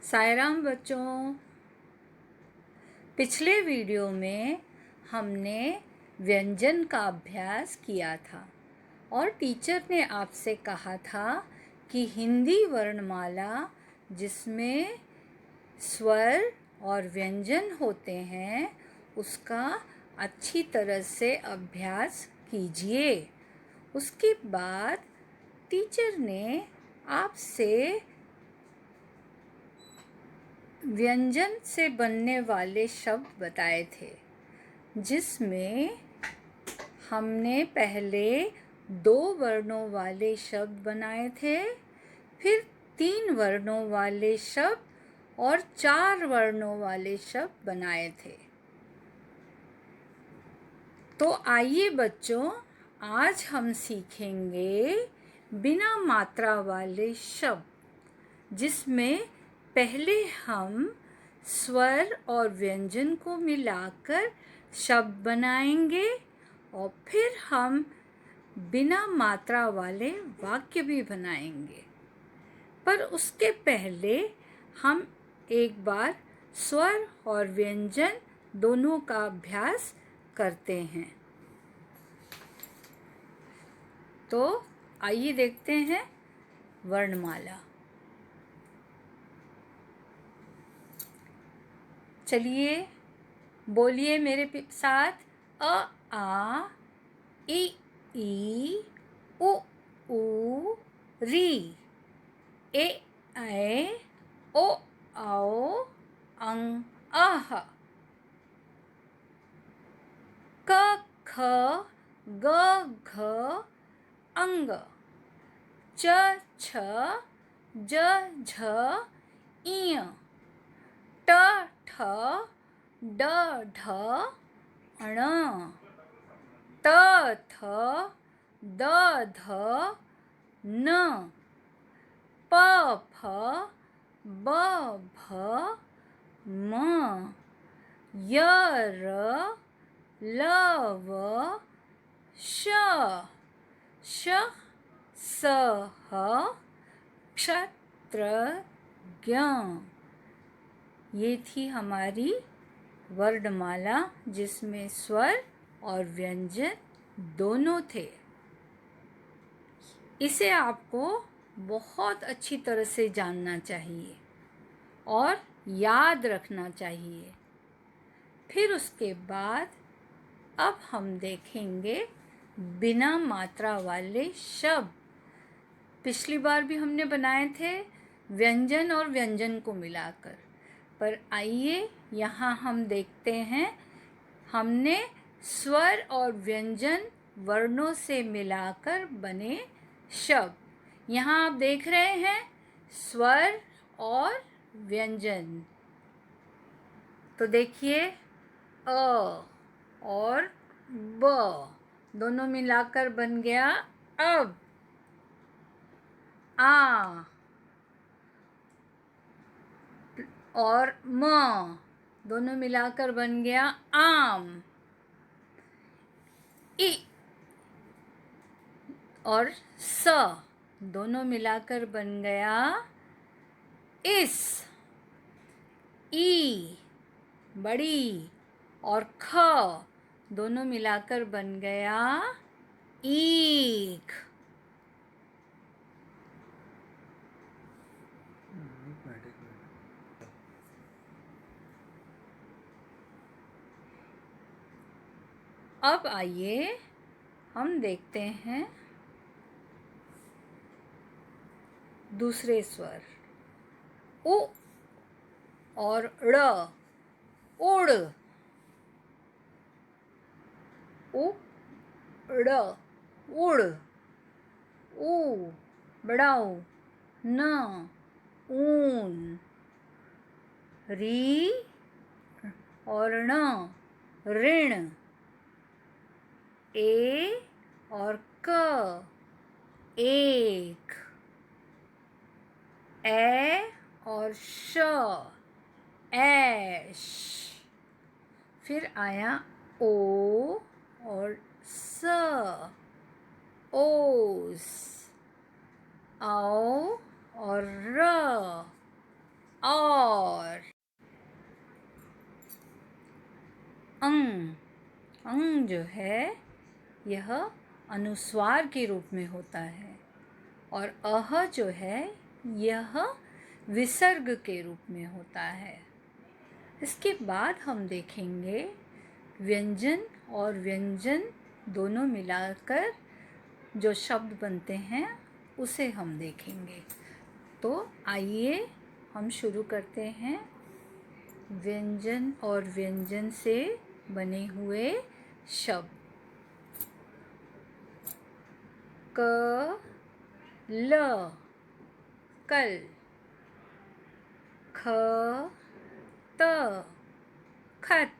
साई राम बच्चों, पिछले वीडियो में हमने व्यंजन का अभ्यास किया था और टीचर ने आपसे कहा था कि हिंदी वर्णमाला जिसमें स्वर और व्यंजन होते हैं उसका अच्छी तरह से अभ्यास कीजिए। उसके बाद टीचर ने आपसे व्यंजन से बनने वाले शब्द बताए थे, जिसमें हमने पहले 2 वर्णों वाले शब्द बनाए थे, फिर 3 वर्णों वाले शब्द और 4 वर्णों वाले शब्द बनाए थे। तो आइए बच्चों, आज हम सीखेंगे बिना मात्रा वाले शब्द, जिसमें पहले हम स्वर और व्यंजन को मिलाकर शब्द बनाएंगे और फिर हम बिना मात्रा वाले वाक्य भी बनाएंगे। पर उसके पहले हम एक बार स्वर और व्यंजन दोनों का अभ्यास करते हैं। तो आइए देखते हैं वर्णमाला। चलिए बोलिए मेरे साथ। अ आ इ ई उ ऊ री ए ऐ ओ औ अं अः क ख ग घ अंग च छ ज झ इय ट ठ ड ढ ण त थ द ध न प फ ब भ म य र ल व श श स ह क्षत्र ज्ञ। ये थी हमारी वर्णमाला, जिसमें स्वर और व्यंजन दोनों थे। इसे आपको बहुत अच्छी तरह से जानना चाहिए और याद रखना चाहिए। फिर उसके बाद अब हम देखेंगे बिना मात्रा वाले शब्द। पिछली बार भी हमने बनाए थे व्यंजन और व्यंजन को मिलाकर, पर आइए यहाँ हम देखते हैं हमने स्वर और व्यंजन वर्णों से मिलाकर बने शब्द। यहाँ आप देख रहे हैं स्वर और व्यंजन। तो देखिए अ और ब दोनों मिलाकर बन गया अब। आ और म दोनों मिलाकर बन गया आम। इ और स दोनों मिलाकर बन गया इस। ई बड़ी और ख दोनों मिलाकर बन गया ईख। अब आइए हम देखते हैं दूसरे स्वर। उ और ड़ उड़। उ ड़ उड़। ऊ बड़ा ऊ न ऊन। री और ण ऋण। ए और क एक। ए और श ऐश। फिर आया ओ और स ओस। औ और र और। अंग, अंग जो है यह अनुस्वार के रूप में होता है और अह जो है यह विसर्ग के रूप में होता है। इसके बाद हम देखेंगे व्यंजन और व्यंजन दोनों मिलाकर जो शब्द बनते हैं उसे हम देखेंगे। तो आइए हम शुरू करते हैं व्यंजन और व्यंजन से बने हुए शब्द। क ल कल, ख त खत,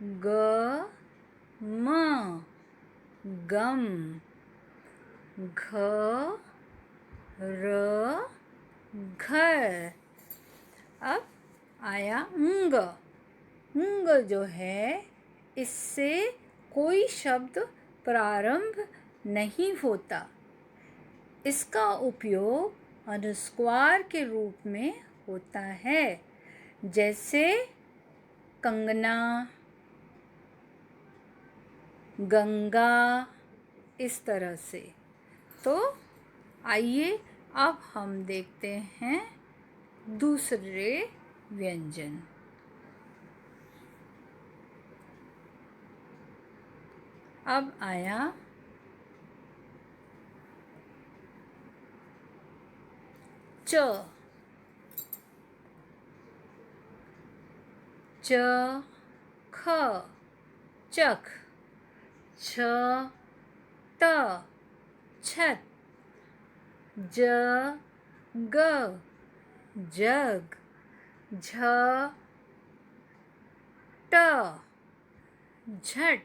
ग म गम, घ र घर। अब आया ंग, ंग जो है इससे कोई शब्द प्रारंभ नहीं होता। इसका उपयोग अनुस्वार के रूप में होता है, जैसे कंगना, गंगा, इस तरह से। तो आइए अब हम देखते हैं दूसरे व्यंजन। अब आया च, च ख चख, छ त छत, ज ग जग, झ ट झट।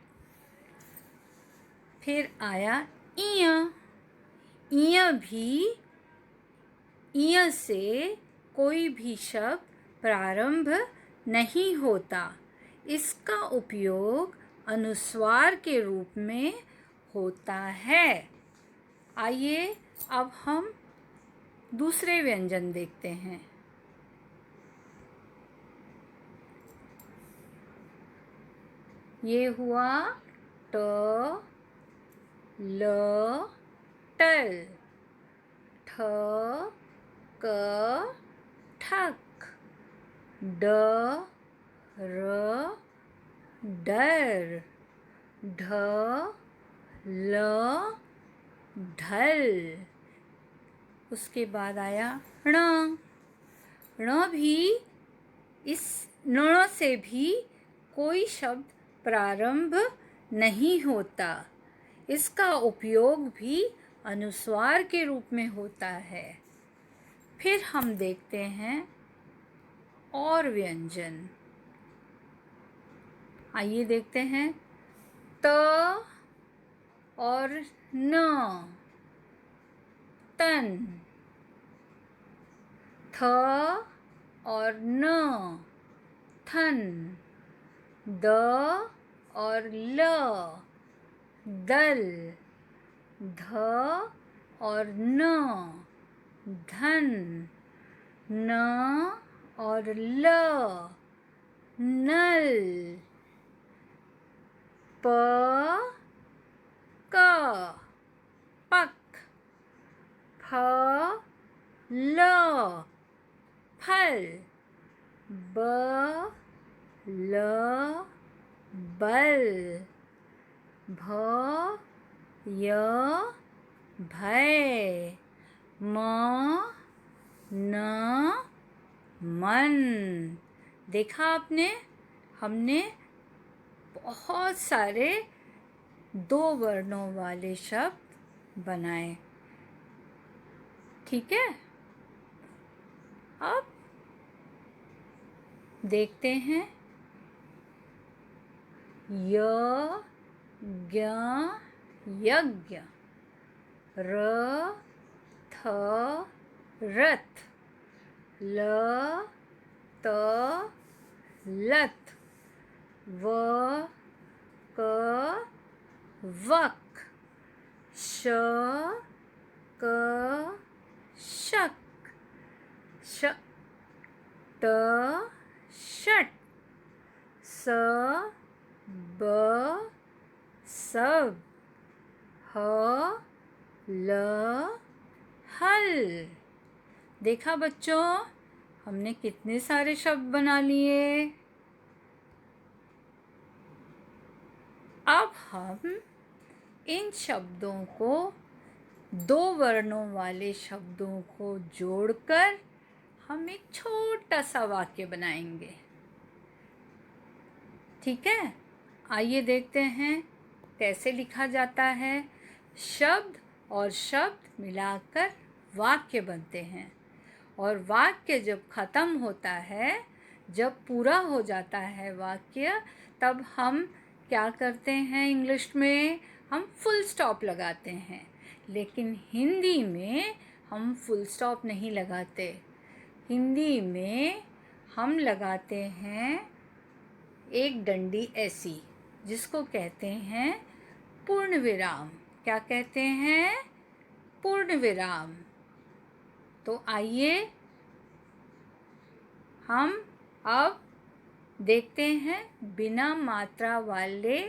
फिर आया इय, इय भी, इय से कोई भी शब्द प्रारंभ नहीं होता। इसका उपयोग अनुस्वार के रूप में होता है। आइए अब हम दूसरे व्यंजन देखते हैं। ये हुआ ट ल टल, ठ क ठक, ड र डर, ढ ल ढल। उसके बाद आया ण, ण भी, इस ण से भी कोई शब्द प्रारंभ नहीं होता। इसका उपयोग भी अनुस्वार के रूप में होता है। फिर हम देखते हैं और व्यंजन। आइए देखते हैं त और न, तन, थ और न, थन, द और ल, दल, ध और न, धन, न और ल, नल, प क पक, फ ल फल, ब ल बल, भ य भय, म न मन। देखा आपने, हमने बहुत सारे दो वर्णों वाले शब्द बनाए। ठीक है, अब देखते हैं य ज्ञ यज्ञ, र थ रथ, ल त लथ, व क वक, श क शक, त शट, स ब सब, ह ल हल। देखा बच्चों, हमने कितने सारे शब्द बना लिए। अब हम इन शब्दों को, दो वर्णों वाले शब्दों को जोड़कर हम एक छोटा सा वाक्य बनाएंगे। ठीक है, आइए देखते हैं कैसे लिखा जाता है। शब्द और शब्द मिलाकर वाक्य बनते हैं, और वाक्य जब ख़त्म होता है, जब पूरा हो जाता है वाक्य, तब हम क्या करते हैं? इंग्लिश में हम फुल स्टॉप लगाते हैं, लेकिन हिंदी में हम फुल स्टॉप नहीं लगाते। हिंदी में हम लगाते हैं एक डंडी ऐसी, जिसको कहते हैं पूर्ण विराम। क्या कहते हैं? पूर्ण विराम। तो आइए हम अब देखते हैं बिना मात्रा वाले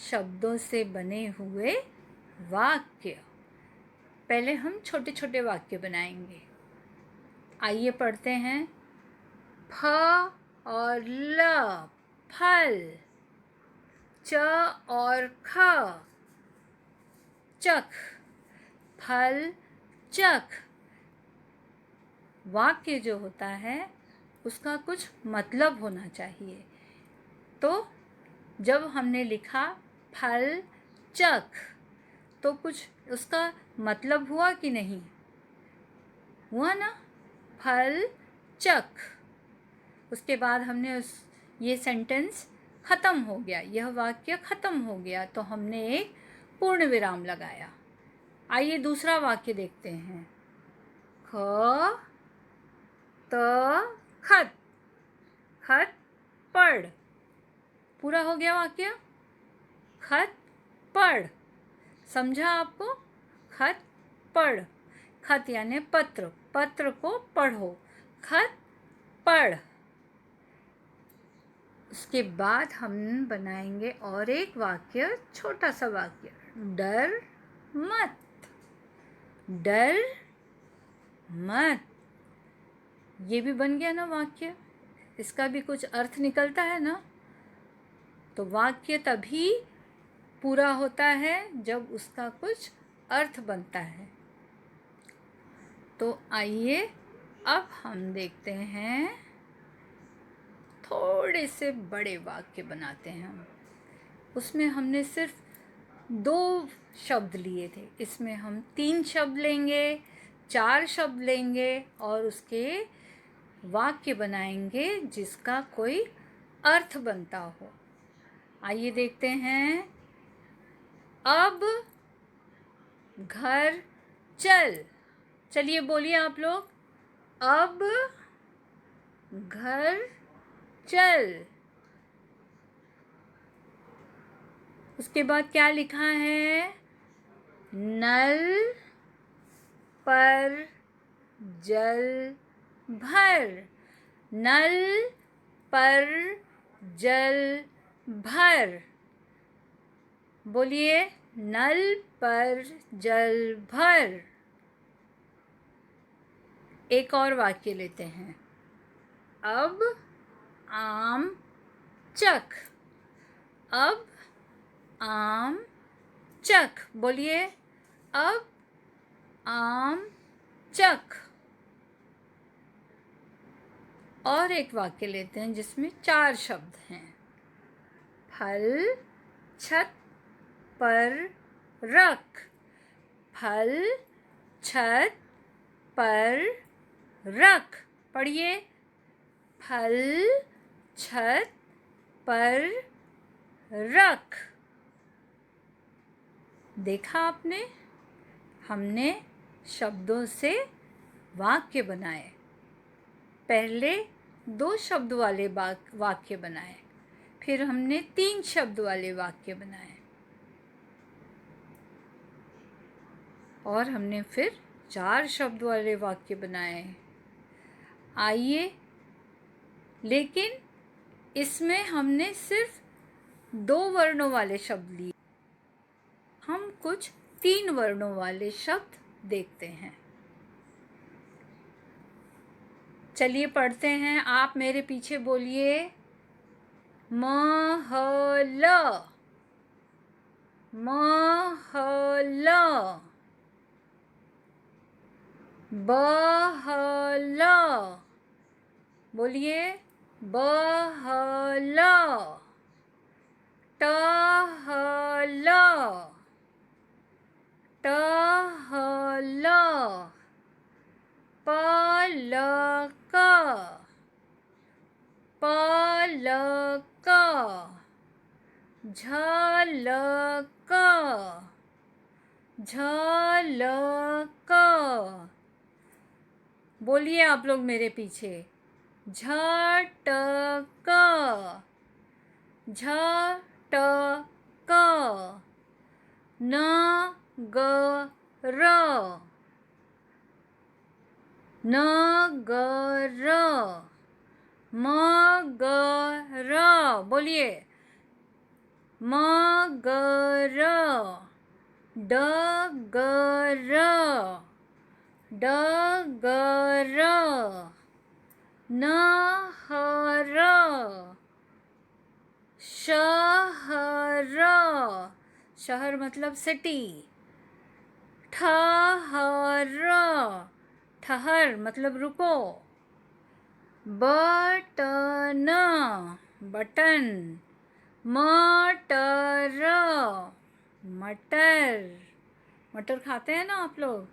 शब्दों से बने हुए वाक्य। पहले हम छोटे छोटे वाक्य बनाएंगे। आइए पढ़ते हैं। फ और ल, फल। च और ख, चख, फल चख। वाक्य जो होता है उसका कुछ मतलब होना चाहिए। तो जब हमने लिखा फल चख, तो कुछ उसका मतलब हुआ कि नहीं हुआ ना? फल चख। उसके बाद हमने ये सेंटेंस ख़त्म हो गया, यह वाक्य ख़त्म हो गया, तो हमने एक पूर्ण विराम लगाया। आइए दूसरा वाक्य देखते हैं। ख त खत, खत पढ़। पूरा हो गया वाक्य। खत पढ़। समझा आपको? खत पढ़। खत यानी पत्र, पत्र को पढ़ो। खत पढ़। उसके बाद हम बनाएंगे और एक वाक्य, छोटा सा वाक्य। डर मत, डर मत। ये भी बन गया ना वाक्य, इसका भी कुछ अर्थ निकलता है ना। तो वाक्य तभी पूरा होता है जब उसका कुछ अर्थ बनता है। तो आइए अब हम देखते हैं, थोड़े से बड़े वाक्य बनाते हैं हम। उसमें हमने सिर्फ 2 शब्द लिए थे, इसमें हम 3 शब्द लेंगे, 4 शब्द लेंगे और उसके वाक्य बनाएंगे जिसका कोई अर्थ बनता हो। आइए देखते हैं। अब घर चल। चलिए बोलिए आप लोग। अब घर चल। उसके बाद क्या लिखा है? नल पर जल भर, नल पर जल भर। बोलिए, नल पर जल भर। एक और वाक्य लेते हैं। अब आम चख, अब आम चख। बोलिए, अब आम चख। और एक वाक्य लेते हैं जिसमें 4 शब्द हैं। फल छत पर रख, फल छत पर रख। पढ़िए, फल छत पर रख। देखा आपने? हमने शब्दों से वाक्य बनाए। पहले 2 शब्द वाले वाक्य बनाए, फिर हमने 3 शब्द वाले वाक्य बनाए, और हमने फिर 4 शब्द वाले वाक्य बनाए। आइए लेकिन इसमें हमने सिर्फ 2 वर्णों वाले शब्द लिए। हम कुछ 3 वर्णों वाले शब्द देखते हैं। चलिए पढ़ते हैं, आप मेरे पीछे बोलिए। महल, महल, बहल, बोलिए बहल, टहल, टहल, पलक, पलक, झलक, झलक, बोलिए आप लोग मेरे पीछे। झटक, झटक, नगर, नगर, मगर, बोलिए मगर, डगर, डगर, नहर, शहर, शहर मतलब सिटी, ठहर, ठहर मतलब रुको, बटन, बटन, मटर, मटर, मटर खाते हैं ना आप लोग।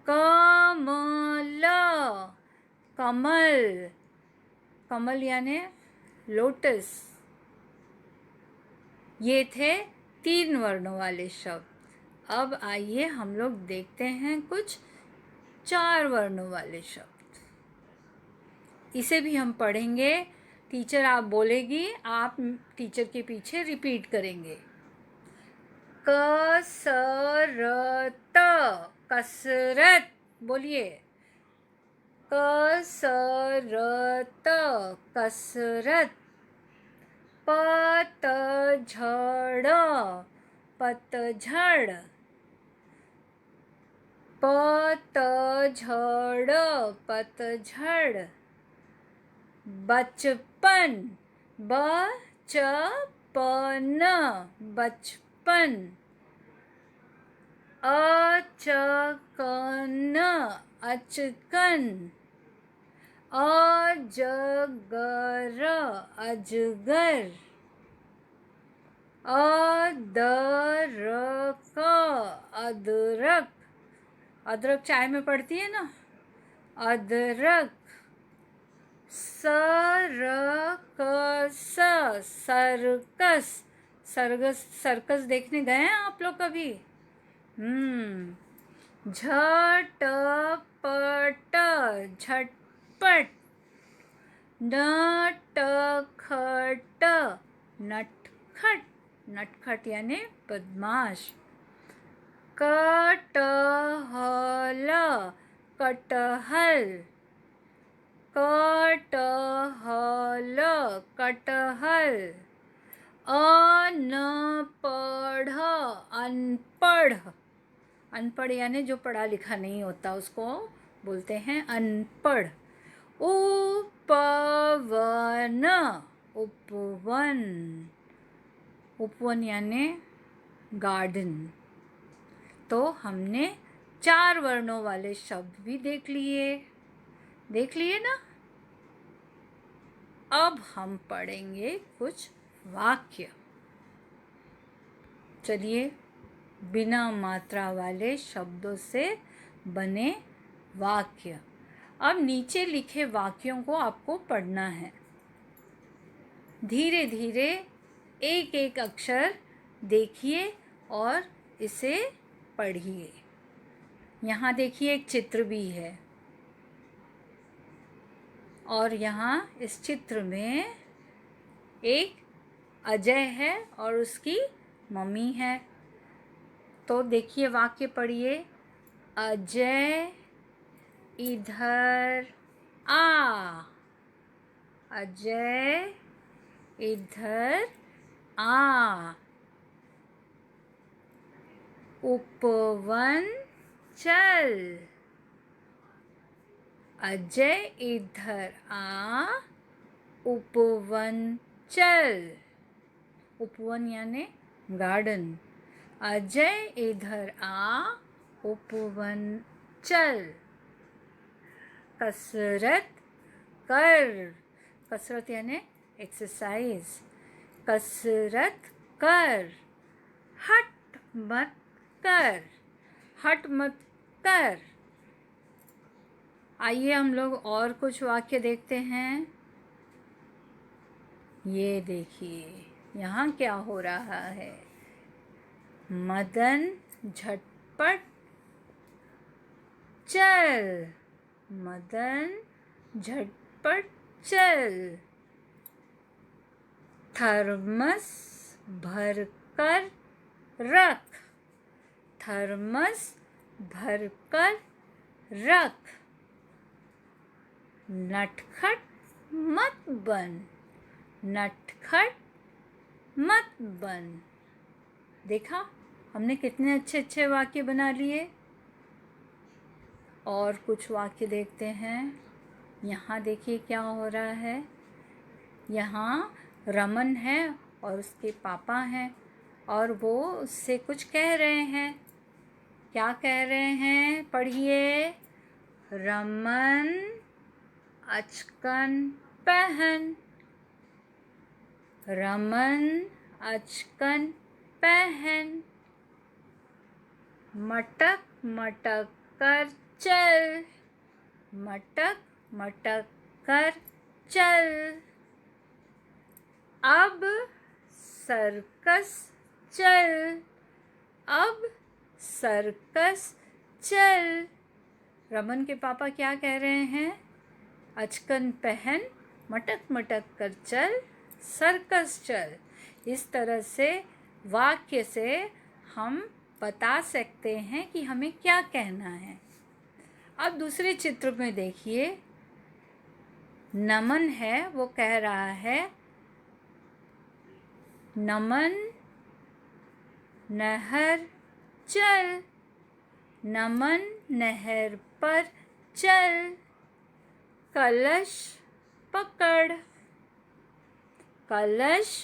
कमल, कमल, कमल यानी लोटस। ये थे 3 वर्णों वाले शब्द। अब आइए हम लोग देखते हैं कुछ 4 वर्णों वाले शब्द। इसे भी हम पढ़ेंगे। टीचर आप बोलेगी, आप टीचर के पीछे रिपीट करेंगे। कसरत, कसरत, बोलिए कसरत, कसरत। पतझड़, पतझड़, पतझड़, पतझड़। बचपन, बचपन, बचपन। अचकन, अचकन। अजगर, अजगर। अदरक, अदरक, अदरक चाय में पड़ती है ना, अदरक। सरकस, सर्कस, सर्कस, सर्कस देखने गए हैं आप लोग कभी? झटपट, झटपट। नटखट, नटखट, नटखट यानी बदमाश। कटहल, कटहल, कटहल, कटहल। अनपढ़, अनपढ़, अनपढ़ यानी जो पढ़ा लिखा नहीं होता उसको बोलते हैं अनपढ़। उपवन, उपवन, उपवन यानी गार्डन। तो हमने 4 वर्णों वाले शब्द भी देख लिए ना। अब हम पढ़ेंगे कुछ वाक्य। चलिए, बिना मात्रा वाले शब्दों से बने वाक्य। अब नीचे लिखे वाक्यों को आपको पढ़ना है। धीरे धीरे एक एक अक्षर देखिए और इसे पढ़िए। यहाँ देखिए एक चित्र भी है और यहाँ इस चित्र में एक अजय है और उसकी मम्मी है। तो देखिए वाक्य पढ़िए। अजय इधर आ, अजय इधर आ। उपवन चल। अजय इधर आ, उपवन चल। उपवन यानी गार्डन। अजय इधर आ, उपवन चल। कसरत कर। कसरत यानी एक्सरसाइज। कसरत कर। हट मत कर। हट मत कर। आइए हम लोग और कुछ वाक्य देखते हैं। ये देखिए यहाँ क्या हो रहा है। मदन झटपट चल। मदन झटपट चल। थर्मस भरकर रख। थर्मस भरकर रख। नटखट मत बन। नटखट मत बन। देखा हमने कितने अच्छे अच्छे वाक्य बना लिए। और कुछ वाक्य देखते हैं। यहाँ देखिए क्या हो रहा है। यहाँ रमन है और उसके पापा हैं और वो उससे कुछ कह रहे हैं। क्या कह रहे हैं पढ़िए। रमन अचकन पहन। रमन अचकन पहन। मटक मटक कर चल। मटक मटक कर चल। अब सर्कस चल। अब सर्कस चल। रमन के पापा क्या कह रहे हैं। अचकन पहन, मटक मटक कर चल, सर्कस चल। इस तरह से वाक्य से हम बता सकते हैं कि हमें क्या कहना है। अब दूसरे चित्र में देखिए। नमन है वो कह रहा है नमन नहर चल। नमन नहर पर चल। कलश पकड़। कलश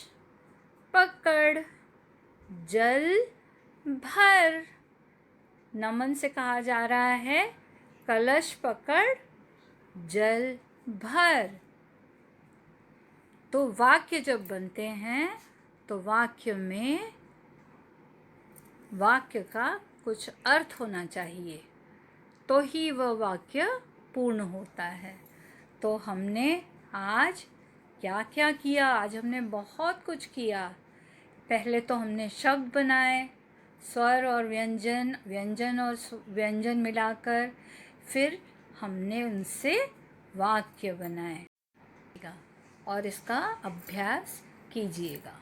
पकड़। जल भर। नमन से कहा जा रहा है कलश पकड़ जल भर। तो वाक्य जब बनते हैं तो वाक्य में वाक्य का कुछ अर्थ होना चाहिए तो ही वह वाक्य पूर्ण होता है। तो हमने आज क्या क्या किया। आज हमने बहुत कुछ किया। पहले तो हमने शब्द बनाए, स्वर और व्यंजन, व्यंजन और व्यंजन मिलाकर, फिर हमने उनसे वाक्य बनाए और इसका अभ्यास कीजिएगा।